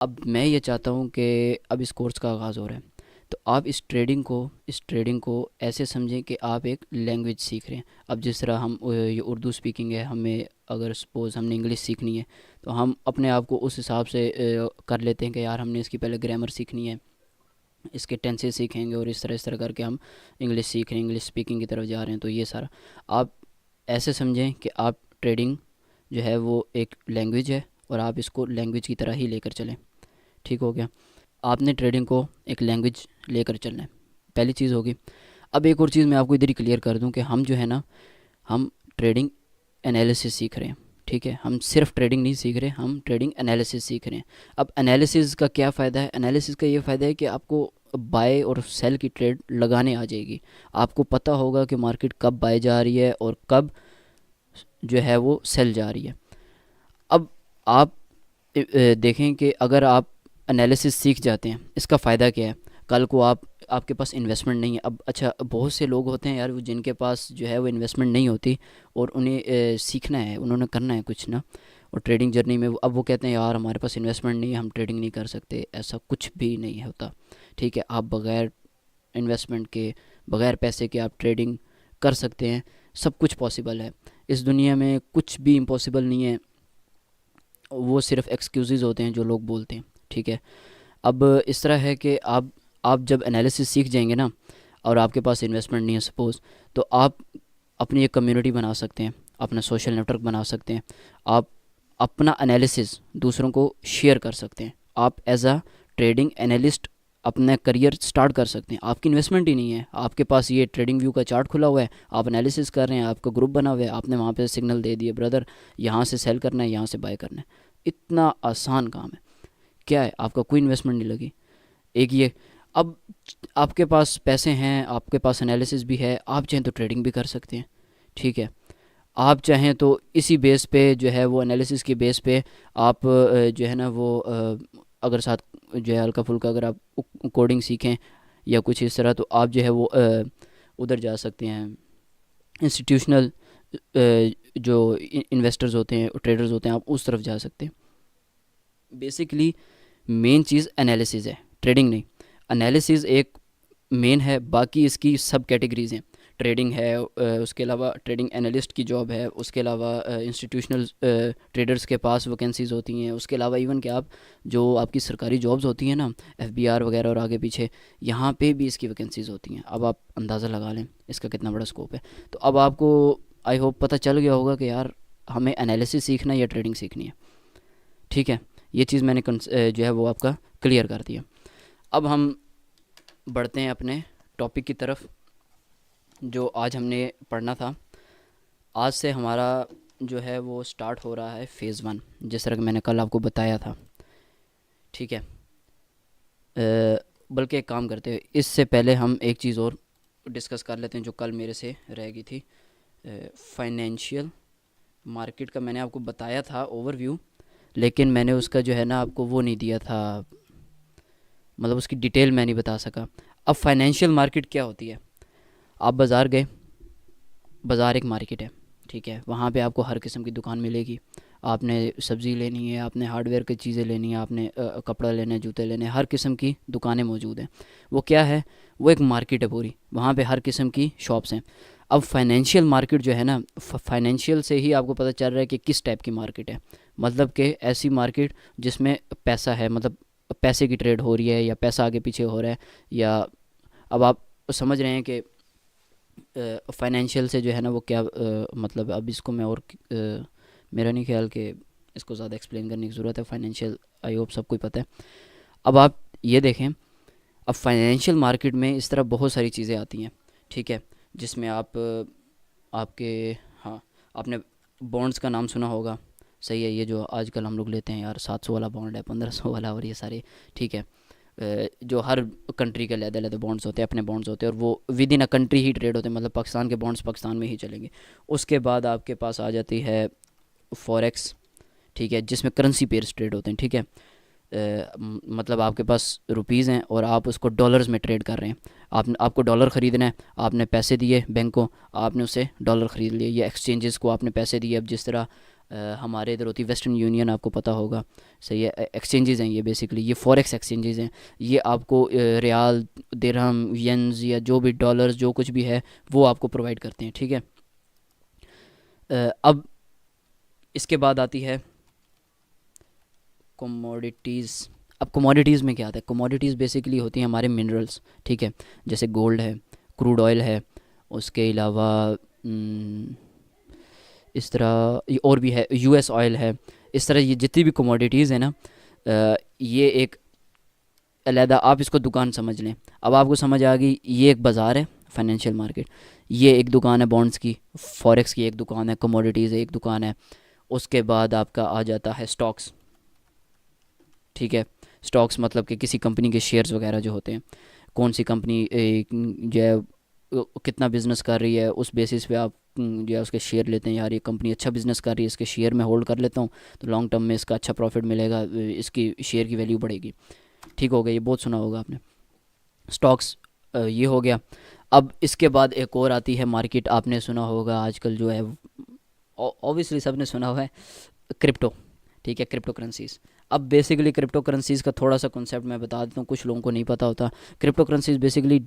अब मैं ये चाहता हूँ कि अब इस कोर्स का आगाज़ हो रहा है, तो आप इस ट्रेडिंग को ऐसे समझें कि आप एक लैंग्वेज सीख रहे हैं। अब जिस तरह हम ये उर्दू स्पीकिंग है, हमें अगर सपोज़ हमने इंग्लिश सीखनी है, तो हम अपने आप को उस हिसाब से कर लेते हैं कि यार हमने इसकी पहले ग्रामर सीखनी है, इसके टेंसेस सीखेंगे, और इस तरह करके हम इंग्लिश सीख रहे हैं, इंग्लिश स्पीकिंग की तरफ जा रहे हैं। तो ये सारा आप ऐसे समझें कि आप ट्रेडिंग जो है वो एक लैंग्वेज है, और आप इसको लैंग्वेज की तरह ही लेकर चलें। ठीक हो गया? आपने ट्रेडिंग को एक लैंग्वेज लेकर चलना है, पहली चीज़ होगी। अब एक और चीज़ मैं आपको इधर ही क्लियर कर दूं कि हम जो है ना, हम ट्रेडिंग एनालिसिस सीख रहे हैं। ठीक है, हम सिर्फ ट्रेडिंग नहीं सीख रहे, हम ट्रेडिंग एनालिसिस सीख रहे हैं। अब एनालिसिस का क्या फ़ायदा है? एनालिसिस का ये फ़ायदा है कि आपको बाय और सेल की ट्रेड लगाने आ जाएगी। आपको पता होगा कि मार्केट कब बाय जा रही है और कब जो है वो सेल जा रही है। अब आप देखें कि अगर आप एनालिसिस सीख जाते हैं, इसका फ़ायदा क्या है? कल को आपके पास इन्वेस्टमेंट नहीं है। अब अच्छा, बहुत से लोग होते हैं यार वो जिनके पास जो है वो इन्वेस्टमेंट नहीं होती, और उन्हें सीखना है, उन्होंने करना है कुछ ना, और ट्रेडिंग जर्नी में अब वो कहते हैं यार हमारे पास इन्वेस्टमेंट नहीं है, हम ट्रेडिंग नहीं कर सकते। ऐसा कुछ भी नहीं होता। ठीक है, आप बगैर इन्वेस्टमेंट के, बगैर पैसे के आप ट्रेडिंग कर सकते हैं। सब कुछ पॉसिबल है इस दुनिया में, कुछ भी इम्पॉसिबल नहीं है। वो सिर्फ एक्सक्यूज़ेस होते हैं जो लोग बोलते हैं। ठीक है, अब इस तरह है कि आप जब एनालिसिस सीख जाएंगे ना, और आपके पास इन्वेस्टमेंट नहीं है सपोज़, तो आप अपनी एक कम्युनिटी बना सकते हैं, अपना सोशल नेटवर्क बना सकते हैं। आप अपना एनालिसिस दूसरों को शेयर कर सकते हैं। आप एज अ ट्रेडिंग एनालिस्ट अपना करियर स्टार्ट कर सकते हैं। आपकी इन्वेस्टमेंट ही नहीं है, आपके पास ये ट्रेडिंग व्यू का चार्ट खुला हुआ है, आप एनालिसिस कर रहे हैं, आपका ग्रुप बना हुआ है, आपने वहाँ पे सिग्नल दे दिए ब्रदर यहाँ से सेल करना है, यहाँ से बाय करना है। इतना आसान काम है। क्या है, आपका कोई इन्वेस्टमेंट नहीं लगी। एक ये, अब आपके पास पैसे हैं, आपके पास एनालिसिस भी है, आप चाहें तो ट्रेडिंग भी कर सकते हैं। ठीक है, आप चाहें तो इसी बेस पे जो है वो एनालिसिस के बेस पे आप जो है ना वो अगर साथ जो है हल्का फुल्का अगर आप कोडिंग सीखें या कुछ इस तरह, तो आप जो है वो उधर जा सकते हैं। इंस्टीट्यूशनल जो इन्वेस्टर्स होते हैं, ट्रेडर्स होते हैं, आप उस तरफ जा सकते हैं। बेसिकली मेन चीज़ एनालिसिस है, ट्रेडिंग नहीं। एनालिसिस एक मेन है, बाकी इसकी सब कैटेगरीज हैं। ट्रेडिंग है, उसके अलावा ट्रेडिंग एनालिस्ट की जॉब है, उसके अलावा इंस्टीट्यूशनल ट्रेडर्स के पास वैकेंसीज़ होती हैं, उसके अलावा इवन कि आप जो आपकी सरकारी जॉब्स होती हैं ना, एफबीआर वगैरह और आगे पीछे, यहाँ पे भी इसकी वैकेंसीज़ होती हैं। अब आप अंदाज़ा लगा लें इसका कितना बड़ा स्कोप है। तो अब आपको आई होप पता चल गया होगा कि यार हमें एनालिसिस सीखना है या ट्रेडिंग सीखनी है। ठीक है, ये चीज़ मैंने जो है वो आपका क्लियर कर दिया। अब हम बढ़ते हैं अपने टॉपिक की तरफ जो आज हमने पढ़ना था। आज से हमारा जो है वो स्टार्ट हो रहा है फ़ेज़ 1, जिस तरह कि मैंने कल आपको बताया था। ठीक है, बल्कि एक काम करते हैं, इससे पहले हम एक चीज़ और डिस्कस कर लेते हैं जो कल मेरे से रह गई थी। फाइनेंशियल मार्केट का मैंने आपको बताया था ओवरव्यू, लेकिन मैंने उसका जो है ना आपको वो नहीं दिया था, मतलब उसकी डिटेल मैं नहीं बता सका। अब फाइनेंशियल मार्केट क्या होती है? आप बाज़ार गए, बाज़ार एक मार्केट है। ठीक है, वहाँ पे आपको हर किस्म की दुकान मिलेगी। आपने सब्ज़ी लेनी है, आपने हार्डवेयर की चीज़ें लेनी है, आपने कपड़ा लेना है, जूते लेने हैं, हर किस्म की दुकानें मौजूद हैं। वो क्या है? वो एक मार्केट है पूरी, वहाँ पे हर किस्म की शॉप्स हैं। अब फाइनेंशियल मार्केट जो है ना, फाइनेंशियल से ही आपको पता चल रहा है कि किस टाइप की मार्केट है। मतलब कि ऐसी मार्केट जिसमें पैसा है, मतलब पैसे की ट्रेड हो रही है, या पैसा आगे पीछे हो रहा है, या अब आप समझ रहे हैं कि फाइनेंशियल से जो है ना वो क्या मतलब। अब इसको मैं और मेरा नहीं ख्याल कि इसको ज़्यादा एक्सप्लेन करने की ज़रूरत है। फाइनेंशियल आई होप सबको ही पता है। अब आप ये देखें, अब फाइनेंशियल मार्केट में इस तरह बहुत सारी चीज़ें आती हैं। ठीक है, जिसमें आप आपके, हाँ, आपने बॉन्ड्स का नाम सुना होगा। सही है, ये जो आजकल हम लोग लेते हैं यार, 700 वाला बॉन्ड है, 1500 वाला, और ये सारे। ठीक है, जो हर कंट्री के अलग अलग बॉन्ड्स होते हैं, अपने बॉन्ड्स होते हैं, और वो with in a country he trade होते हैं। मतलब पाकिस्तान के बॉन्ड्स पाकिस्तान में ही चलेंगे। उसके बाद आपके पास आ जाती है फॉरेक्स। ठीक है, जिसमें करेंसी पेयर्स ट्रेड होते हैं। ठीक है, मतलब आपके पास रुपीज़ हैं और आप उसको डॉलर्स में ट्रेड कर रहे हैं। आपको डॉलर ख़रीदना है, आपने पैसे दिए बैंक को, आपने उससे डॉलर ख़रीद लिए, या एक्सचेंजेस को आपने पैसे दिए। अब जिस तरह हमारे इधर होती है वेस्टर्न यूनियन, आपको पता होगा, सही है। एक्सचेंजेस हैं ये, बेसिकली ये फॉरेक्स एक्सचेंजेस हैं। ये आपको रियाल, दिरहम, येंस या जो भी डॉलर्स जो कुछ भी है वो आपको प्रोवाइड करते हैं, ठीक है। अब इसके बाद आती है कमोडिटीज़। अब कमोडिटीज़ में क्या आता है? कमोडिटीज़ बेसिकली होती हैं हमारे मिनरल्स, ठीक है। जैसे गोल्ड है, क्रूड ऑयल है, उसके अलावा हम्म, इस तरह ये और भी है, यूएस ऑयल है। इस तरह ये जितनी भी कमोडिटीज़ है ना, ये एक अलहदा आप इसको दुकान समझ लें। अब आपको समझ आ गई, ये एक बाज़ार है, फाइनेंशियल मार्केट। ये एक दुकान है बॉन्ड्स की, फॉरेक्स की एक दुकान है, कमोडिटीज़ एक दुकान है। उसके बाद आपका आ जाता है स्टॉक्स, ठीक है। स्टॉक्स मतलब कि किसी कंपनी के शेयर्स वगैरह जो होते हैं, कौन सी कंपनी जो है कितना बिजनेस कर रही है, उस बेसिस पे आप जो है उसके शेयर लेते हैं। यार ये कंपनी अच्छा बिजनेस कर रही है, इसके शेयर में होल्ड कर लेता हूँ तो लॉन्ग टर्म में इसका अच्छा प्रॉफिट मिलेगा, इसकी शेयर की वैल्यू बढ़ेगी। ठीक हो गया, ये बहुत सुना होगा आपने, स्टॉक्स। ये हो गया। अब इसके बाद एक और आती है मार्केट, आपने सुना होगा आजकल जो है, ऑब्वियसली सबने सुना हुआ है, क्रिप्टो, ठीक है, क्रिप्टो करेंसीज। अब बेसिकली क्रिप्टो करेंसीज का थोड़ा सा कॉन्सेप्ट मैं बता देता हूँ, कुछ लोगों को नहीं पता होता। क्रिप्टो करेंसीज बेसिकली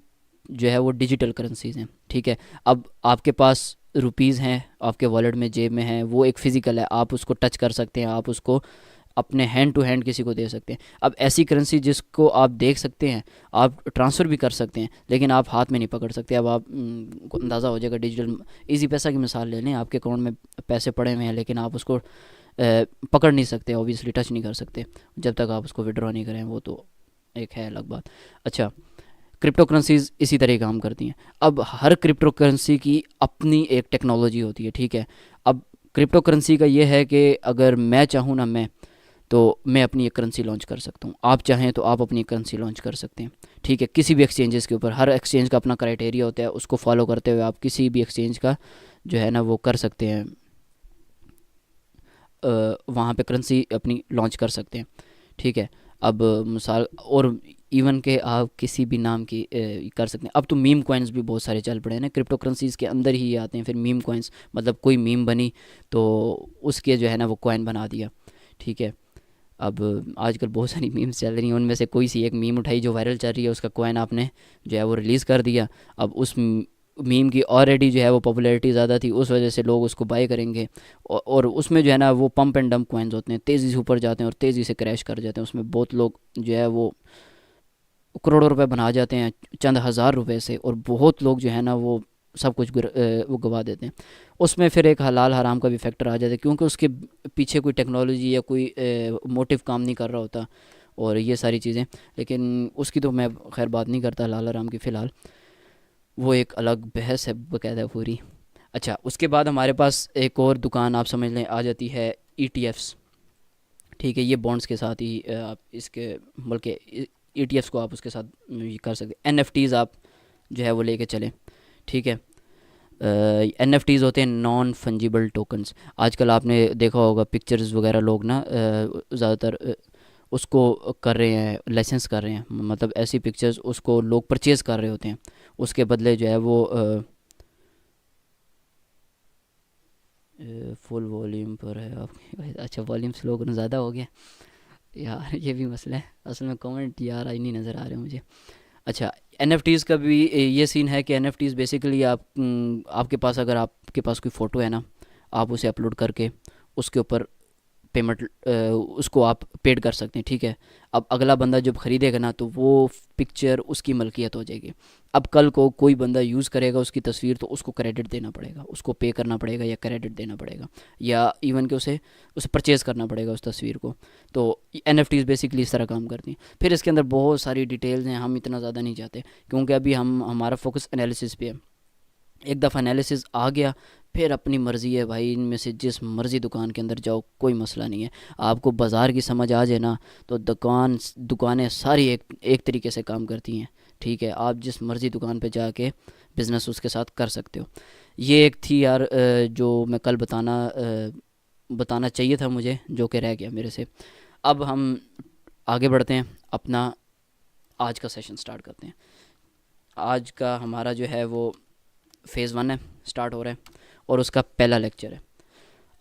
जो है वो डिजिटल करेंसीज हैं, ठीक है। अब आपके पास रुपीज़ हैं, आपके वॉलेट में, जेब में हैं, वो एक फ़िज़िकल है, आप उसको टच कर सकते हैं, आप उसको अपने हैंड टू हैंड किसी को दे सकते हैं। अब ऐसी करेंसी जिसको आप देख सकते हैं, आप ट्रांसफ़र भी कर सकते हैं, लेकिन आप हाथ में नहीं पकड़ सकते। अब आप को अंदाज़ा हो जाएगा, डिजिटल इजी पैसा की मिसाल ले लें, आपके अकाउंट में पैसे पड़े हुए हैं लेकिन आप उसको पकड़ नहीं सकते, ऑब्वियसली टच नहीं कर सकते जब तक आप उसको विड्रॉ नहीं करें, वो तो एक है अलग बात। अच्छा, क्रिप्टो करेंसीज इसी तरह काम करती हैं। अब हर क्रिप्टो करेंसी की अपनी एक टेक्नोलॉजी होती है, ठीक है। अब क्रिप्टो करेंसी का ये है कि अगर मैं चाहूँ ना, तो मैं अपनी एक करेंसी लॉन्च कर सकता हूँ, आप चाहें तो आप अपनी करेंसी लॉन्च कर सकते हैं, ठीक है। किसी भी एक्सचेंजेस के ऊपर, हर एक्सचेंज का अपना क्राइटेरिया होता है, उसको फॉलो करते हुए आप किसी भी एक्सचेंज का जो है ना वो कर सकते हैं, वहाँ पे करेंसी अपनी लॉन्च कर सकते हैं, ठीक है। अब मिसाल और इवन के आप किसी भी नाम की कर सकते हैं। अब तो मीम कॉइन्स भी बहुत सारे चल पड़े हैं ना, क्रिप्टो करेंसीज़ के अंदर ही आते हैं फिर मीम कॉइन्स, मतलब कोई मीम बनी तो उसके जो है ना वो कॉइन बना दिया, ठीक है। अब आजकल बहुत सारी मीम्स चल रही हैं, उनमें से कोई सी एक मीम उठाई जो वायरल चल रही है, उसका कॉइन आपने जो है वो रिलीज़ कर दिया। अब उस मीम की ऑलरेडी जो है वो पॉपुलैरिटी ज़्यादा थी, उस वजह से लोग उसको बाय करेंगे। और उसमें जो है ना वो पंप एंड डंप कॉइन्स होते हैं, तेज़ी से ऊपर जाते हैं और तेज़ी से क्रैश कर जाते हैं। उसमें बहुत लोग जो है वो करोड़ों रुपए बना जाते हैं चंद हज़ार रुपए से, और बहुत लोग जो है ना वो सब कुछ वो गवा देते हैं। उसमें फिर एक हलाल हराम का भी फैक्टर आ जाता है, क्योंकि उसके पीछे कोई टेक्नोलॉजी या कोई मोटिव काम नहीं कर रहा होता, और ये सारी चीज़ें। लेकिन उसकी तो मैं खैर बात नहीं करता हलाल हराम की फ़िलहाल, वो एक अलग बहस है बकायदा पूरी। अच्छा, उसके बाद हमारे पास एक और दुकान आप समझ लें आ जाती है, ईटीएफ्स, ठीक है। ये बॉन्ड्स के साथ ही आप इसके, बल्कि ईटीएफ्स को आप उसके साथ ये कर सकते। एनएफटीज़ आप जो है वो लेके चलें, ठीक है। एनएफटीज़ होते हैं नॉन फंजिबल टोकन्स। आजकल आपने देखा होगा पिक्चर्स वगैरह लोग ना ज़्यादातर उसको कर रहे हैं, लाइसेंस कर रहे हैं, मतलब ऐसी पिक्चर्स उसको लोग परचेज़ कर रहे होते हैं, उसके बदले जो है वो फुल वॉल्यूम पर है आपके। अच्छा, वॉल्यूम स्लो करना ज़्यादा हो गया यार, ये भी मसला है असल में, कमेंट यार आई नहीं नज़र आ रहे मुझे। अच्छा, एनएफटीज़ का भी ये सीन है कि एनएफटीज़ बेसिकली आप आपके पास, अगर आपके पास कोई फ़ोटो है ना, आप उसे अपलोड करके उसके ऊपर पेमेंट उसको आप पेड कर सकते हैं, ठीक है। अब अगला बंदा जब ख़रीदेगा ना तो वो पिक्चर उसकी मलकियत हो जाएगी। अब कल को कोई बंदा यूज़ करेगा उसकी तस्वीर तो उसको क्रेडिट देना पड़ेगा, उसको पे करना पड़ेगा या क्रेडिट देना पड़ेगा, या इवन कि उसे उसे परचेज़ करना पड़ेगा उस तस्वीर को। तो एनएफटीज़ बेसिकली इस तरह काम करती हैं। फिर इसके अंदर बहुत सारी डिटेल्स हैं, हम इतना ज़्यादा नहीं चाहते क्योंकि अभी हमारा फोकस एनालिसिस पे है। एक दफ़ा एनालिसिस आ गया, फिर अपनी मर्ज़ी है भाई, इनमें से जिस मर्ज़ी दुकान के अंदर जाओ, कोई मसला नहीं है। आपको बाज़ार की समझ आ जाए ना तो दुकानें सारी एक तरीके से काम करती हैं, ठीक है। आप जिस मर्ज़ी दुकान पे जाके बिज़नेस उसके साथ कर सकते हो। ये एक थी यार जो मैं कल बताना चाहिए था मुझे, जो कि रह गया मेरे से। अब हम आगे बढ़ते हैं, अपना आज का सेशन स्टार्ट करते हैं। आज का हमारा जो है वो फ़ेज़ 1 है, स्टार्ट हो रहा है, और उसका पहला लेक्चर है।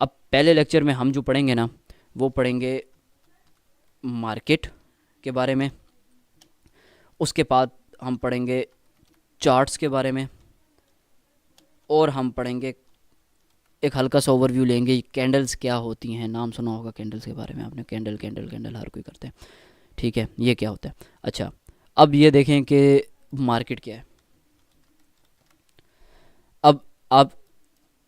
अब पहले लेक्चर में हम जो पढ़ेंगे ना, वो पढ़ेंगे मार्केट के बारे में, उसके बाद हम पढ़ेंगे चार्ट्स के बारे में, और हम पढ़ेंगे एक हल्का सा ओवरव्यू लेंगे कैंडल्स क्या होती हैं। नाम सुना होगा कैंडल्स के बारे में आपने, कैंडल कैंडल कैंडल हर कोई करते हैं, ठीक है, ये क्या होता है। अच्छा, अब ये देखें कि मार्केट क्या है। अब आप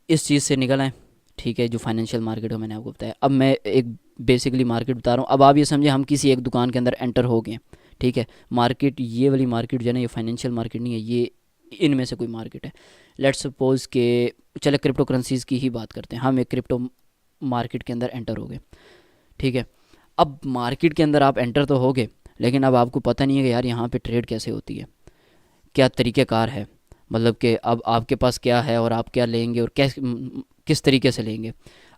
इस चीज़ से निकल आए, ठीक है, जो फाइनेंशियल मार्केट है मैंने आपको बताया। अब मैं एक बेसिकली मार्केट बता रहा हूँ। अब आप ये समझे हम किसी एक दुकान के अंदर एंटर हो गए, ठीक है। मार्केट, ये वाली मार्केट जो है ना, ये फाइनेंशियल मार्केट नहीं है, ये इनमें से कोई मार्केट है। लेट्स सपोज के, चले क्रिप्टो करेंसीज़ की ही बात करते हैं, हम एक क्रिप्टो मार्केट के अंदर एंटर हो गए, ठीक है। अब मार्केट के अंदर आप एंटर तो हो गए, लेकिन अब आपको पता नहीं है कि यार यहाँ पे ट्रेड कैसे होती है, क्या तरीक़ेकार है, मतलब कि अब आपके पास क्या है और आप क्या लेंगे और किस तरीके से लेंगे।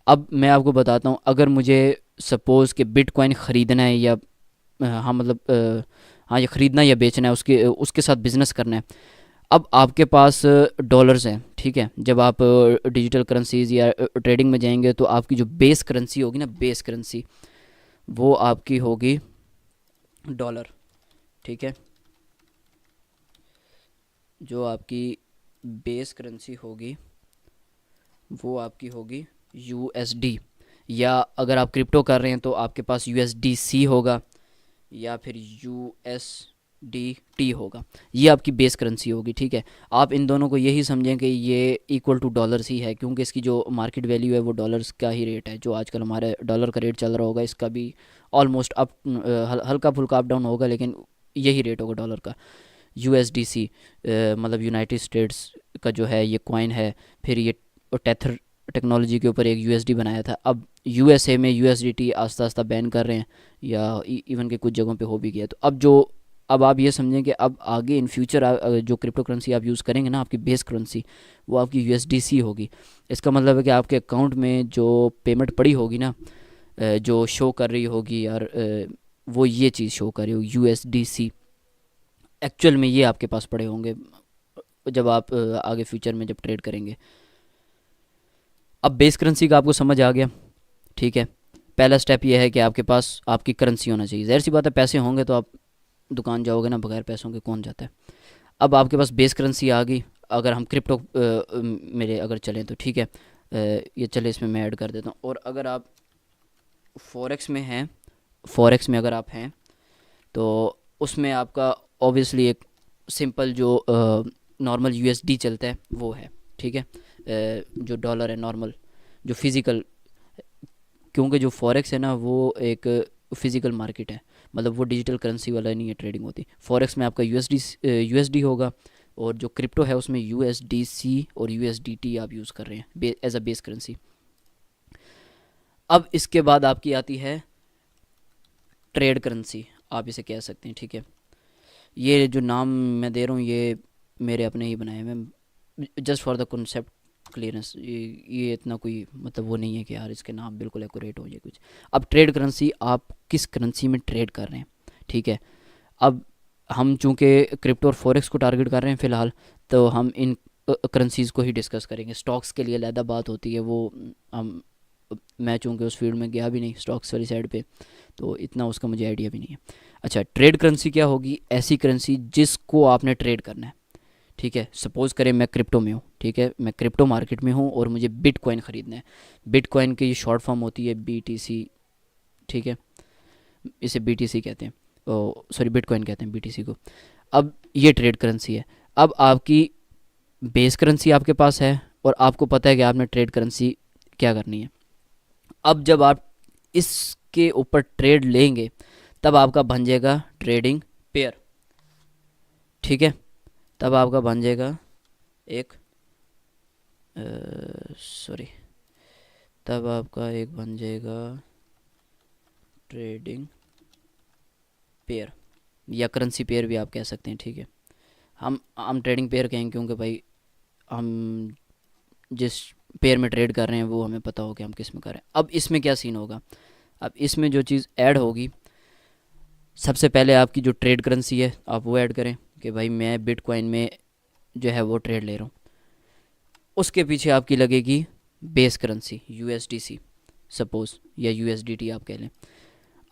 अब मैं आपको बताता हूँ, अगर मुझे सपोज़ कि बिटकॉइन ख़रीदना है या हाँ मतलब हाँ, ये ख़रीदना या बेचना है, उसके उसके साथ बिज़नेस करना है। अब आपके पास डॉलर्स हैं, ठीक है। जब आप डिजिटल करेंसीज या ट्रेडिंग में जाएंगे तो आपकी जो बेस करेंसी होगी ना, बेस करेंसी, वो आपकी होगी डॉलर, ठीक है। जो आपकी बेस करेंसी होगी वो आपकी होगी यूएसडी, या अगर आप क्रिप्टो कर रहे हैं तो आपके पास यूएसडीसी होगा या फिर यूएसडीटी होगा। ये आपकी बेस करेंसी होगी, ठीक है। आप इन दोनों को यही समझें कि ये इक्वल टू डॉलर्स ही है, क्योंकि इसकी जो मार्केट वैल्यू है वो डॉलर्स का ही रेट है। जो आजकल हमारे डॉलर का रेट चल रहा होगा, इसका भी ऑलमोस्ट अप, हल्का फुल्का अप डाउन होगा, लेकिन यही रेट होगा डॉलर का। यूएसडीसी मतलब यूनाइटेड स्टेट्स का जो है ये कॉइन है। फिर ये टेथर टेक्नोलॉजी के ऊपर एक यूएसडी बनाया था। अब यूएसए में यूएसडीटी आस्ता आस्ता बैन कर रहे हैं, या इवन के कुछ जगहों पे हो भी गया। तो अब आप ये समझें कि अब आगे इन फ्यूचर जो क्रिप्टो करेंसी आप यूज़ करेंगे ना, आपकी बेस करेंसी वो आपकी यूएसडीसी होगी। इसका मतलब है कि आपके अकाउंट में जो पेमेंट पड़ी होगी ना, जो शो कर रही होगी यार, वो ये चीज़ शो कर रही होगी यूएसडीसी। एक्चुअल में ये आपके पास पड़े होंगे जब आप आगे फ्यूचर में जब ट्रेड करेंगे। अब बेस करेंसी का आपको समझ आ गया, ठीक है। पहला स्टेप ये है कि आपके पास आपकी करेंसी होना चाहिए। ज़ाहिर सी बात है, पैसे होंगे तो आप दुकान जाओगे ना, बगैर पैसों के कौन जाता है। अब आपके पास बेस करेंसी आ गई। अगर हम क्रिप्टो मेरे अगर चलें तो ठीक है, ये चले, इसमें मैं ऐड कर देता हूँ। और अगर आप फॉरेक्स में हैं, फॉरेक्स में अगर आप हैं तो उसमें आपका ऑब्वियसली एक सिंपल जो नॉर्मल यूएसडी चलता है वो है, ठीक है। जो डॉलर है नॉर्मल, जो फिज़िकल, क्योंकि जो फॉरेक्स है ना वो एक फ़िज़िकल मार्केट है, मतलब वो डिजिटल करेंसी वाला नहीं है, ट्रेडिंग होती। फॉरेक्स में आपका यूएसडी होगा, और जो क्रिप्टो है उसमें यूएसडीसी और यूएसडीटी आप यूज़ कर रहे हैं एज अ बेस करेंसी। अब इसके बाद आपकी आती है ट्रेड करेंसी, आप इसे कह सकते हैं, ठीक है। ये जो नाम मैं दे रहा हूँ ये मेरे अपने ही बनाए हैं, मैं just for the concept clearance. ये इतना कोई मतलब वो नहीं है कि यार इसके नाम बिल्कुल एक्यूरेट हो जाए कुछ। अब ट्रेड करेंसी, आप किस करेंसी में ट्रेड कर रहे हैं, ठीक है। अब हम चूँकि क्रिप्टो और फॉरेक्स को टारगेट कर रहे हैं फ़िलहाल, तो हम इन करेंसीज़ को ही डिस्कस करेंगे। स्टॉक्स के लिए अलग बात होती है, वो हम मैं चूँकि उस फील्ड में गया भी नहीं स्टॉक्स वाली साइड पे, तो इतना उसका मुझे आइडिया भी नहीं है। अच्छा, ट्रेड करेंसी क्या होगी? ऐसी करेंसी जिसको आपने ट्रेड करना है, ठीक है। सपोज़ करें मैं क्रिप्टो में हूँ, ठीक है, मैं क्रिप्टो मार्केट में हूँ और मुझे बिटकॉइन ख़रीदना है। बिटकॉइन की शॉर्ट फॉर्म होती है बीटीसी, ठीक है, इसे बीटीसी कहते हैं, सॉरी बिटकॉइन कहते हैं बीटीसी को। अब ये ट्रेड करेंसी है। अब आपकी बेस करेंसी आपके पास है और आपको पता है कि आपने ट्रेड करेंसी क्या करनी है। अब जब आप इसके ऊपर ट्रेड लेंगे तब आपका बन जाएगा ट्रेडिंग पेयर, ठीक है। तब आपका बन जाएगा एक सॉरी तब आपका एक बन जाएगा ट्रेडिंग पेयर, या करेंसी पेयर भी आप कह सकते हैं, ठीक है। हम ट्रेडिंग पेयर कहेंगे क्योंकि भाई हम जिस पेयर में ट्रेड कर रहे हैं वो हमें पता हो कि हम किस में कर रहे हैं। अब इसमें क्या सीन होगा? अब इसमें जो चीज़ ऐड होगी, सबसे पहले आपकी जो ट्रेड करेंसी है आप वो ऐड करें कि भाई मैं बिटकॉइन में जो है वो ट्रेड ले रहा हूँ। उसके पीछे आपकी लगेगी बेस करेंसी USDC सपोज़, या USDT आप कह लें।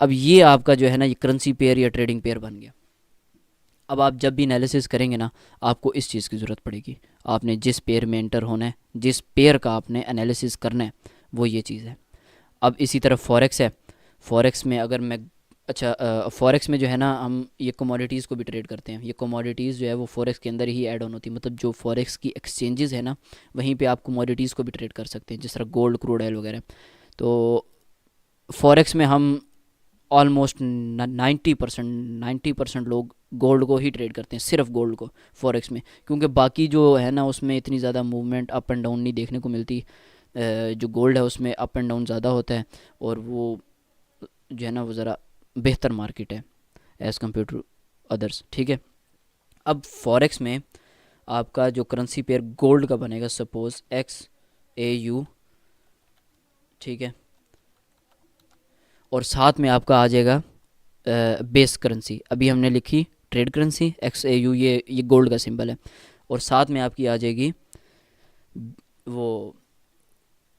अब ये आपका जो है ना ये करेंसी पेयर या ट्रेडिंग पेयर बन गया। अब आप जब भी एनालिसिस करेंगे ना, आपको इस चीज़ की ज़रूरत पड़ेगी। आपने जिस पेयर में एंटर होना है, जिस पेयर का आपने एनालिसिस करना है, वो ये चीज़ है। अब इसी तरह फॉरेक्स है। फॉरेक्स में अगर मैं, अच्छा, फॉरेक्स में जो है ना हम ये कमोडिटीज़ को भी ट्रेड करते हैं। ये कमोडिटीज़ जो है वो फॉरेक्स के अंदर ही ऐड ऑन होती है, मतलब जो फॉरेक्स की एक्सचेंजेस है ना, वहीं पे आप कमोडिटीज़ को भी ट्रेड कर सकते हैं, जिस तरह गोल्ड, क्रूड ऑयल वगैरह। तो फॉरेक्स में हम ऑलमोस्ट 90% लोग गोल्ड को ही ट्रेड करते हैं, सिर्फ गोल्ड को फॉरेक्स में, क्योंकि बाकी जो है ना उसमें इतनी ज़्यादा मूवमेंट अप एंड डाउन नहीं देखने को मिलती। जो गोल्ड है उसमें अप एंड डाउन ज़्यादा होता है, और वो जो है ना वो ज़रा बेहतर मार्केट है एज़ कम्पेयर टू अदर्स, ठीक है। अब फॉरेक्स में आपका जो करेंसी पेयर गोल्ड का बनेगा, सपोज XAU, ठीक है, और साथ में आपका आ जाएगा बेस करेंसी। अभी हमने लिखी ट्रेड करेंसी XAU, ये गोल्ड का सिंबल है, और साथ में आपकी आ जाएगी वो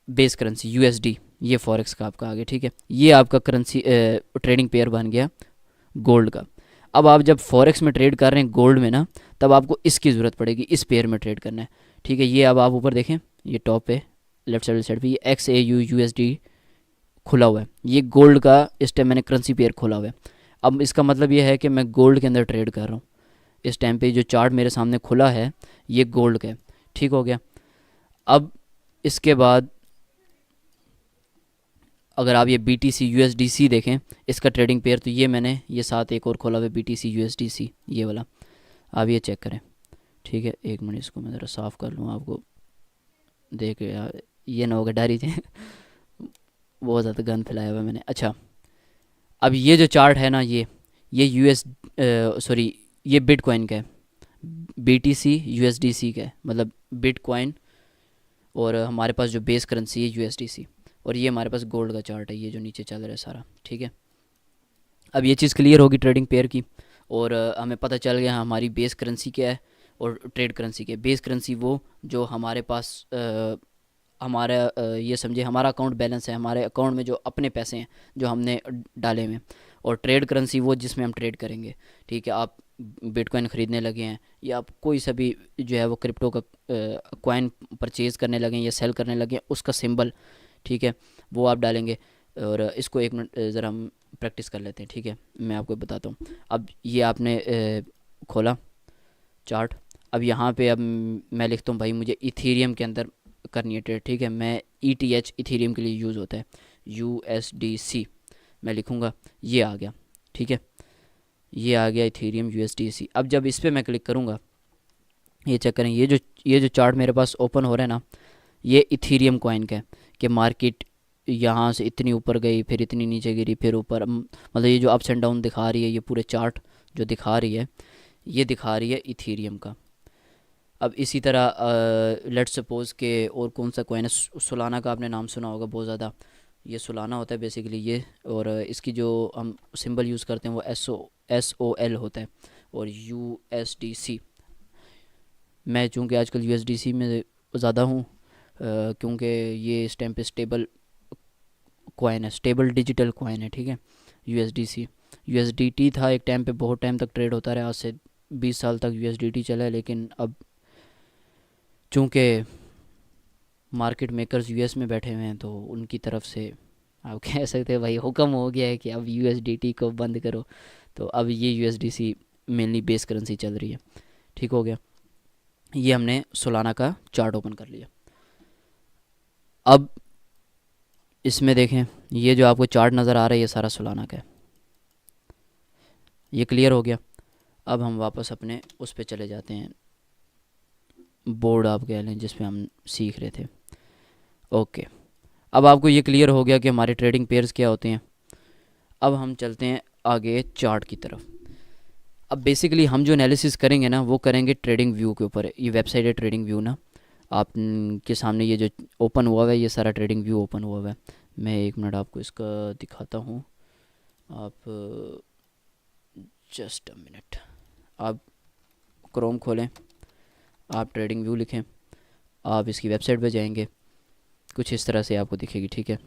बेस करेंसी USD, ये फॉरेक्स का आपका आ गया, ठीक है। ये आपका करेंसी ट्रेडिंग पेयर बन गया गोल्ड का। अब आप जब फॉरेक्स में ट्रेड कर रहे हैं गोल्ड में ना, तब आपको इसकी ज़रूरत पड़ेगी, इस पेयर में ट्रेड करना है, ठीक है। ये अब आप ऊपर देखें, ये टॉप पे लेफ्ट साइड पे ये XAU USD खुला हुआ है, ये गोल्ड का इस टाइम मैंने करेंसी पेयर खोला हुआ है। अब इसका मतलब ये है कि मैं गोल्ड के अंदर ट्रेड कर रहा हूँ। इस टाइम पे जो चार्ट मेरे सामने खुला है ये गोल्ड का है, ठीक हो गया। अब इसके बाद अगर आप ये BTC USDC देखें, इसका ट्रेडिंग पेयर, तो ये मैंने ये साथ एक और खोला हुआ है BTC USDC, ये वाला, आप ये चेक करें, ठीक है। एक मिनट, इसको मैं ज़रा साफ़ कर लूँ आपको देख के यार, ये ना होगा डरी थे बहुत ज़्यादा गंद फैलाया हुआ है मैंने। अच्छा, अब ये जो चार्ट है ना, ये यूएस सॉरी ये बिटकॉइन का है, BTC USDC का है, मतलब बिटकॉइन, और हमारे पास जो बेस करेंसी है USDC, और ये हमारे पास गोल्ड का चार्ट है, ये जो नीचे चल रहा है सारा, ठीक है। अब ये चीज़ क्लियर होगी ट्रेडिंग पेयर की, और हमें पता चल गया हमारी बेस करेंसी क्या है और ट्रेड करेंसी क्या है। बेस करेंसी वो जो हमारे पास हमारा ये समझे हमारा अकाउंट बैलेंस है, हमारे अकाउंट में जो अपने पैसे हैं जो हमने डाले हुए हैं, और ट्रेड करेंसी वो जिसमें हम ट्रेड करेंगे, ठीक है। आप बिटकॉइन ख़रीदने लगे हैं, या आप कोई सा भी जो है वो क्रिप्टो का कॉइन परचेज़ करने लगे हैं या सेल करने लगे हैं, उसका सिंबल, ठीक है, वो आप डालेंगे। और इसको एक मिनट ज़रा हम प्रैक्टिस कर लेते हैं, ठीक है, मैं आपको बताता हूँ। अब ये आपने खोला चार्ट। अब यहाँ पे अब मैं लिखता हूँ भाई मुझे इथीरियम के अंदर करनी है ट्रेड, ठीक है। मैं ETH इथीरियम के लिए यूज़ होता है, USDC मैं लिखूँगा, ये आ गया, ठीक है, ये आ गया इथीरियम USDC। अब जब इस पर मैं क्लिक करूँगा, ये चेक करें, ये जो चार्ट मेरे पास ओपन हो रहा है ना, ये इथीरियम कॉइन का है कि मार्केट यहाँ से इतनी ऊपर गई, फिर इतनी नीचे गिरी, फिर ऊपर, मतलब ये जो अप्स एंड डाउन दिखा रही है, ये पूरे चार्ट जो दिखा रही है, ये दिखा रही है इथीरियम का। अब इसी तरह लेट्स सपोज़ के और कौन सा कॉइन है, सोलाना का आपने नाम सुना होगा बहुत ज़्यादा, ये सोलाना होता है बेसिकली ये, और इसकी जो हम सिंबल यूज़ करते हैं वो SOL होता है, और USDC। मैं चूँकि आजकल USDC में ज़्यादा हूँ, क्योंकि ये इस टाइम पे स्टेबल कॉइन है, स्टेबल डिजिटल कॉइन है, ठीक है। USDC USDT था एक टाइम पे, बहुत टाइम तक ट्रेड होता रहा, आज से 20 साल तक USDT चला है, लेकिन अब चूँकि मार्केट मेकर्स US में बैठे हुए हैं, तो उनकी तरफ से आप कह सकते हैं भाई हुक्म हो गया है कि अब USDT को बंद करो, तो अब ये USDC मेनली बेस करेंसी चल रही है, ठीक हो गया। ये हमने सोलाना का चार्ट ओपन कर लिया। अब इसमें देखें, ये जो आपको चार्ट नज़र आ रहा है ये सारा सोलाना का है, ये क्लियर हो गया। अब हम वापस अपने उस पर चले जाते हैं, बोर्ड आप कह लें जिस पे हम सीख रहे थे। ओके, अब आपको ये क्लियर हो गया कि हमारे ट्रेडिंग पेयर्स क्या होते हैं। अब हम चलते हैं आगे चार्ट की तरफ। अब बेसिकली हम जो एनालिसिस करेंगे ना वो करेंगे ट्रेडिंग व्यू के ऊपर। ये वेबसाइट है ट्रेडिंग व्यू ना, आप के सामने ये जो ओपन हुआ है ये सारा ट्रेडिंग व्यू ओपन हुआ है। मैं एक मिनट आपको इसका दिखाता हूँ, आप जस्ट अ मिनट, आप क्रोम खोलें, आप ट्रेडिंग व्यू लिखें, आप इसकी वेबसाइट पे जाएंगे, कुछ इस तरह से आपको दिखेगी, ठीक है।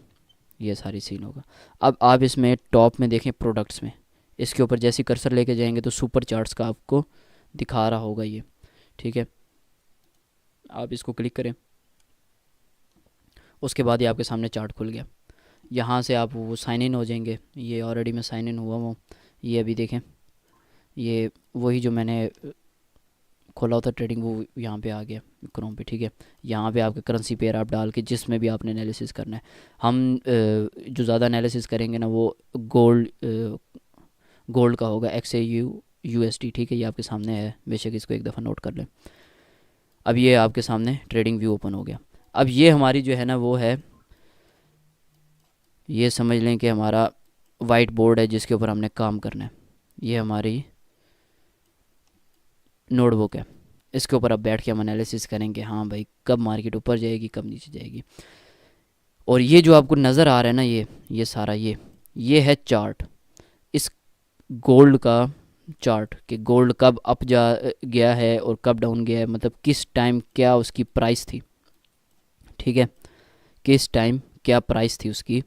ये सारी सीन होगा। अब आप इसमें टॉप में देखें प्रोडक्ट्स में, इसके ऊपर जैसे कर्सर लेके जाएंगे तो सुपर चार्ट्स का आपको दिखा रहा होगा ये, ठीक है। आप इसको क्लिक करें, उसके बाद ये आपके सामने चार्ट खुल गया। यहाँ से आप वो साइन इन हो जाएंगे। ये ऑलरेडी मैं साइन इन हुआ हूँ। ये अभी देखें, ये वही जो मैंने खोला होता ट्रेडिंग वो यहाँ पे आ गया क्रोम पे, ठीक है। यहाँ पे आपके करेंसी पेयर आप डाल के जिसमें भी आपने एनालिसिस करना है। हम जो ज़्यादा एनालिसिस करेंगे ना वो गोल्ड का होगा, XAUUSD, ठीक है। ये आपके सामने है, बेशक इसको एक दफ़ा नोट कर लें। अब ये आपके सामने ट्रेडिंग व्यू ओपन हो गया। अब ये हमारी जो है ना वो है, ये समझ लें कि हमारा वाइट बोर्ड है जिसके ऊपर हमने काम करना है। ये हमारी नोटबुक है, इसके ऊपर अब बैठ के हम एनालिसिस करेंगे, हाँ भाई कब मार्केट ऊपर जाएगी कब नीचे जाएगी। और ये जो आपको नज़र आ रहा है ना ये सारा ये है चार्ट, इस गोल्ड का चार्ट कि गोल्ड कब अप जा गया है और कब डाउन गया है, मतलब किस टाइम क्या उसकी प्राइस थी, ठीक है, किस टाइम क्या प्राइस थी उसकी।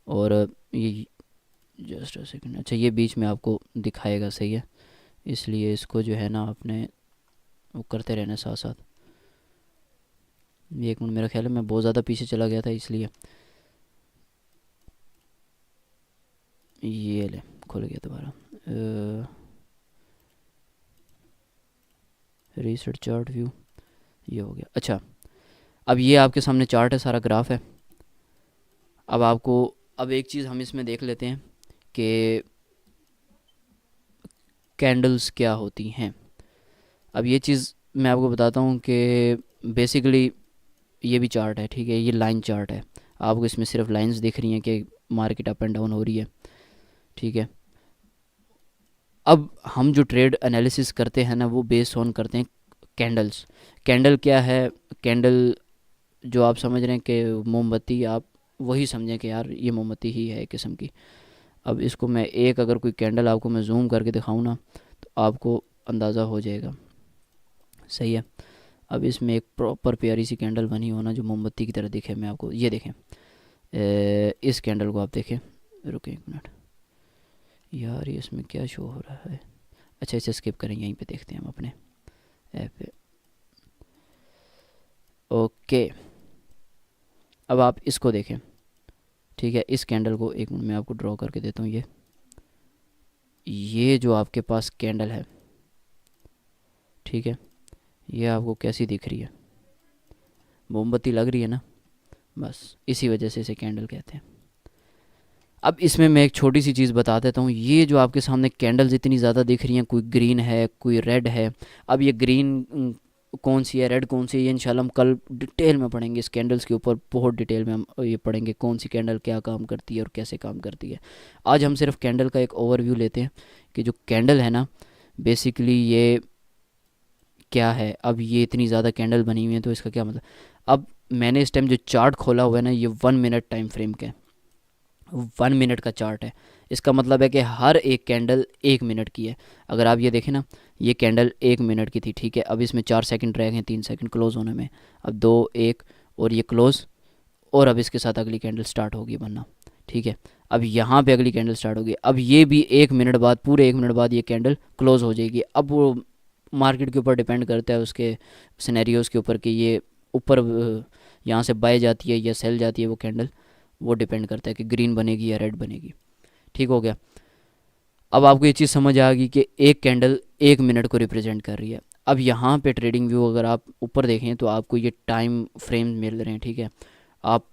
और ये जस्ट अ सेकंड, अच्छा ये बीच में आपको दिखाएगा, सही है, इसलिए इसको जो है ना आपने वो करते रहना साथ साथ। ये एक मिनट, मेरा ख्याल है मैं बहुत ज़्यादा पीछे चला गया था इसलिए। ये ले खुल गया दोबारा, रीसेट चार्ट व्यू, ये हो गया। अच्छा अब ये आपके सामने चार्ट है, सारा ग्राफ है। अब आपको अब एक चीज़ हम इसमें देख लेते हैं कि कैंडल्स क्या होती हैं। अब ये चीज़ मैं आपको बताता हूँ कि बेसिकली ये भी चार्ट है, ठीक है, ये लाइन चार्ट है। आपको इसमें सिर्फ लाइंस दिख रही हैं कि मार्केट अप एंड डाउन हो रही है, ठीक है। अब हम जो ट्रेड एनालिसिस करते हैं ना वो बेस ऑन करते हैं कैंडल्स। कैंडल क्या है? कैंडल जो आप समझ रहे हैं कि मोमबत्ती, आप वही समझें कि यार ये मोमबत्ती ही है एक किस्म की। अब इसको मैं एक अगर कोई कैंडल आपको मैं जूम करके दिखाऊँ ना तो आपको अंदाज़ा हो जाएगा, सही है। अब इसमें एक प्रॉपर प्यारी सी कैंडल बनी हो ना जो मोमबत्ती की तरह दिखे, मैं आपको ये देखें, इस कैंडल को आप देखें, रुकें एक मिनट यार, ये इसमें क्या शो हो रहा है। अच्छा इसे स्किप करें, यहीं पे देखते हैं हम अपने ऐप पे। ओके अब आप इसको देखें, ठीक है, इस कैंडल को एक मिनट मैं आपको ड्रॉ करके देता हूँ। ये जो आपके पास कैंडल है, ठीक है, ये आपको कैसी दिख रही है? मोमबत्ती लग रही है ना, बस इसी वजह से इसे कैंडल कहते हैं। अब इसमें मैं एक छोटी सी चीज़ बता देता हूँ। ये जो आपके सामने कैंडल्स इतनी ज़्यादा दिख रही हैं, कोई ग्रीन है कोई रेड है। अब ये ग्रीन कौन सी है, रेड कौन सी है, ये इंशाल्लाह हम कल डिटेल में पढ़ेंगे। इस कैंडल्स के ऊपर बहुत डिटेल में हम ये पढ़ेंगे कौन सी कैंडल क्या काम करती है और कैसे काम करती है। आज हम सिर्फ कैंडल का एक ओवरव्यू लेते हैं कि जो कैंडल है ना बेसिकली ये क्या है। अब ये इतनी ज़्यादा कैंडल बनी हुई है तो इसका क्या मतलब। अब मैंने इस टाइम जो चार्ट खोला हुआ है ना ये 1 मिनट टाइम फ्रेम का 1 मिनट का चार्ट है। इसका मतलब है कि हर एक कैंडल 1 मिनट की है। अगर आप ये देखें ना, ये कैंडल 1 मिनट की थी, ठीक है। अब इसमें 4 सेकंड रह गए, 3 सेकंड क्लोज़ होने में, अब 2 1 और ये क्लोज़, और अब इसके साथ अगली कैंडल स्टार्ट होगी बनना, ठीक है। अब यहाँ पे अगली कैंडल स्टार्ट होगी। अब ये भी 1 मिनट बाद, पूरे 1 मिनट बाद ये कैंडल क्लोज़ हो जाएगी। अब वो मार्केट के ऊपर डिपेंड करता है, उसके सिनेरियोज़ के ऊपर कि ये ऊपर यहाँ से बाय जाती है या सेल जाती है वो कैंडल, वो डिपेंड करता है कि ग्रीन बनेगी या रेड बनेगी। ठीक हो गया। अब आपको ये चीज़ समझ आ गई कि एक कैंडल 1 मिनट को रिप्रेजेंट कर रही है। अब यहाँ पे ट्रेडिंग व्यू अगर आप ऊपर देखें तो आपको ये टाइम फ्रेम मिल रहे हैं, ठीक है। आप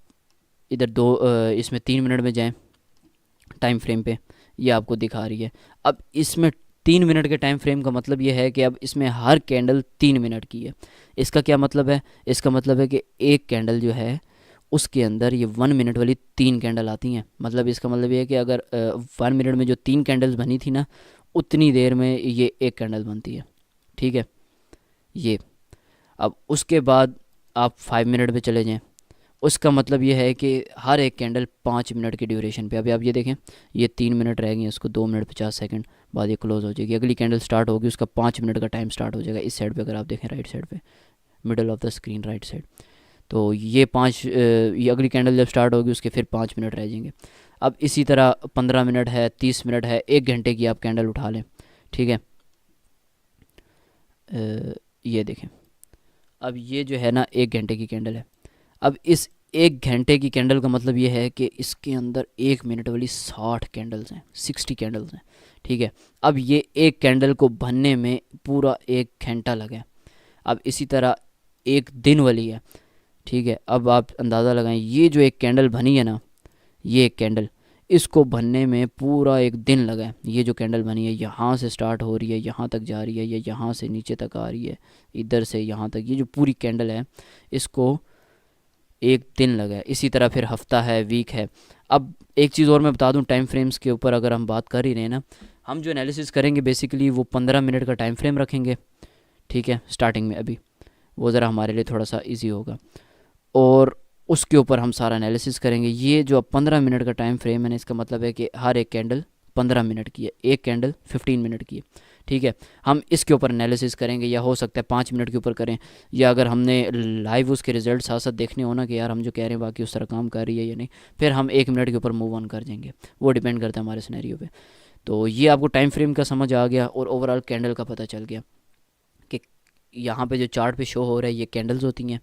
इधर इसमें 3 मिनट में जाएं टाइम फ्रेम पे, ये आपको दिखा रही है। अब इसमें 3 मिनट के टाइम फ्रेम का मतलब ये है कि अब इसमें हर कैंडल 3 मिनट की है। इसका क्या मतलब है? इसका मतलब है कि एक कैंडल जो है उसके अंदर ये 1 मिनट वाली 3 कैंडल आती हैं। मतलब इसका मतलब ये है कि अगर 1 मिनट में जो 3 कैंडल्स बनी थी ना उतनी देर में ये एक कैंडल बनती है, ठीक है। ये अब उसके बाद आप 5 मिनट पे चले जाएं, उसका मतलब ये है कि हर एक कैंडल 5 मिनट की ड्यूरेशन पे। अभी आप ये देखें, ये 3 मिनट रह गए हैं, उसको 2 मिनट 50 सेकंड बाद ये क्लोज़ हो जाएगी। अगली कैंडल स्टार्ट होगी, उसका 5 मिनट का टाइम स्टार्ट हो जाएगा। इस साइड पे अगर आप देखें, राइट साइड पे, middle of the screen right side, तो ये अगली कैंडल जब स्टार्ट होगी उसके फिर 5 मिनट रह जाएंगे। अब इसी तरह 15 मिनट है, 30 मिनट है, 1 घंटे की आप कैंडल उठा लें, ठीक है। ये देखें, अब ये जो है ना 1 घंटे की कैंडल है। अब इस 1 घंटे की कैंडल का मतलब ये है कि इसके अंदर 1 मिनट वाली 60 कैंडल्स हैं, 60 कैंडल्स हैं, ठीक है। अब ये एक कैंडल को भरने में पूरा 1 घंटा लगा है। अब इसी तरह एक दिन वाली है, ठीक है। अब आप अंदाज़ा लगाएं, ये जो एक कैंडल बनी है ना, ये एक कैंडल, इसको बनने में पूरा एक दिन लगा है। ये जो कैंडल बनी है यहाँ से स्टार्ट हो रही है, यहाँ तक जा रही है, या यहाँ से नीचे तक आ रही है, इधर से यहाँ तक, ये जो पूरी कैंडल है इसको एक दिन लगा है। इसी तरह फिर हफ्ता है, वीक है। अब एक चीज़ और मैं बता दूं, टाइम फ्रेम्स के ऊपर अगर हम बात कर ही रहे हैं ना, हम जो एनालिसिस करेंगे बेसिकली वो 15 मिनट का टाइम फ्रेम रखेंगे, ठीक है, स्टार्टिंग में। अभी वो ज़रा हमारे लिए थोड़ा सा ईजी होगा, और उसके ऊपर हम सारा एनालिसिस करेंगे। ये जो अब 15 मिनट का टाइम फ्रेम है ना, इसका मतलब है कि हर एक कैंडल 15 मिनट की है, एक कैंडल 15 मिनट की है, ठीक है। हम इसके ऊपर एनालिसिस करेंगे, या हो सकता है 5 मिनट के ऊपर करें, या अगर हमने लाइव उसके रिजल्ट साथ साथ देखने हो ना कि यार हम जो कह रहे हैं बाकी उस तरह काम कर रही है या नहीं, फिर हम 1 मिनट के ऊपर मूव ऑन कर जाएंगे। वो डिपेंड करता है हमारे सिनेरियो पे। तो ये आपको टाइम फ्रेम का समझ आ गया, और ओवरऑल कैंडल का पता चल गया कि यहाँ पे जो चार्ट पे शो हो रहा है ये कैंडल्स होती हैं।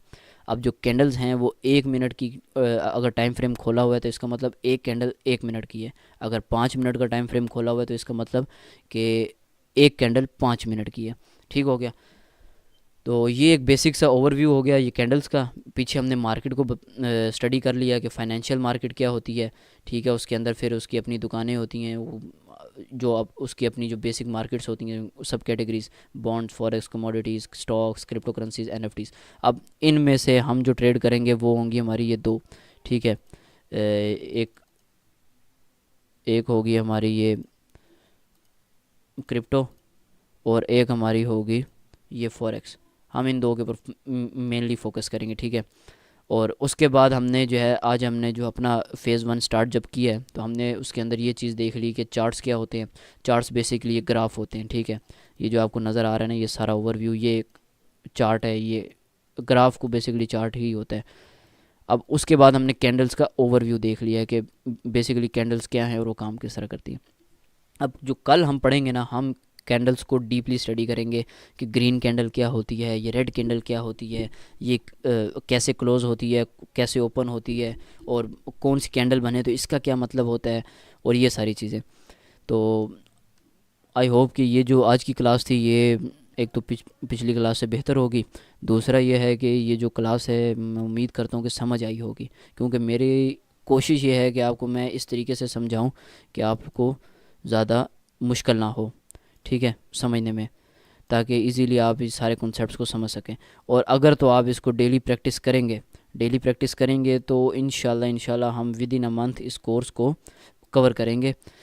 अब जो कैंडल्स हैं वो 1 मिनट की, अगर टाइम फ्रेम खोला हुआ है तो इसका मतलब एक कैंडल 1 मिनट की है। अगर 5 मिनट का टाइम फ्रेम खोला हुआ है तो इसका मतलब कि एक कैंडल 5 मिनट की है, ठीक हो गया। तो ये एक बेसिक सा ओवरव्यू हो गया ये कैंडल्स का। पीछे हमने मार्केट को स्टडी कर लिया कि फाइनेंशियल मार्केट क्या होती है, ठीक है। उसके अंदर फिर उसकी अपनी दुकानें होती हैं, वो जो अब उसकी अपनी जो बेसिक मार्केट्स होती हैं, सब categories, bonds, forex, commodities, stocks, crypto currencies, NFTs. अब इनमें से हम जो ट्रेड करेंगे वो होंगी हमारी ये दो, ठीक है। एक एक होगी हमारी ये क्रिप्टो, और एक हमारी होगी ये फॉरेक्स। हम इन दो के ऊपर मेनली फोकस करेंगे, ठीक है। और उसके बाद हमने जो है, आज हमने जो अपना फ़ेज़ 1 स्टार्ट जब किया है तो हमने उसके अंदर ये चीज़ देख ली कि चार्ट्स क्या होते हैं। चार्ट्स बेसिकली ये ग्राफ होते हैं, ठीक है। ये जो आपको नज़र आ रहा है ना, ये सारा ओवरव्यू, ये एक चार्ट है, ये ग्राफ को बेसिकली चार्ट ही होता है। अब उसके बाद हमने कैंडल्स का ओवरव्यू देख लिया है कि बेसिकली कैंडल्स क्या हैं और वो काम किस तरह करती हैं। अब जो कल हम पढ़ेंगे ना, हम कैंडल्स को डीपली स्टडी करेंगे कि ग्रीन कैंडल क्या होती है, ये रेड कैंडल क्या होती है, ये कैसे क्लोज़ होती है, कैसे ओपन होती है, और कौन सी कैंडल बने तो इसका क्या मतलब होता है, और ये सारी चीज़ें। तो आई होप कि ये जो आज की क्लास थी ये एक तो पिछली क्लास से बेहतर होगी। दूसरा ये है कि ये जो क्लास है मैं उम्मीद करता हूँ कि समझ आई होगी, क्योंकि मेरी कोशिश ये है कि आपको मैं इस तरीके से समझाऊँ कि आपको ज़्यादा मुश्किल ना हो, ठीक है, समझने में, ताकि इजीली आप इस सारे कॉन्सेप्ट्स को समझ सकें। और अगर तो आप इसको डेली प्रैक्टिस करेंगे तो इंशाल्लाह हम विद इन अ मंथ इस कोर्स को कवर करेंगे।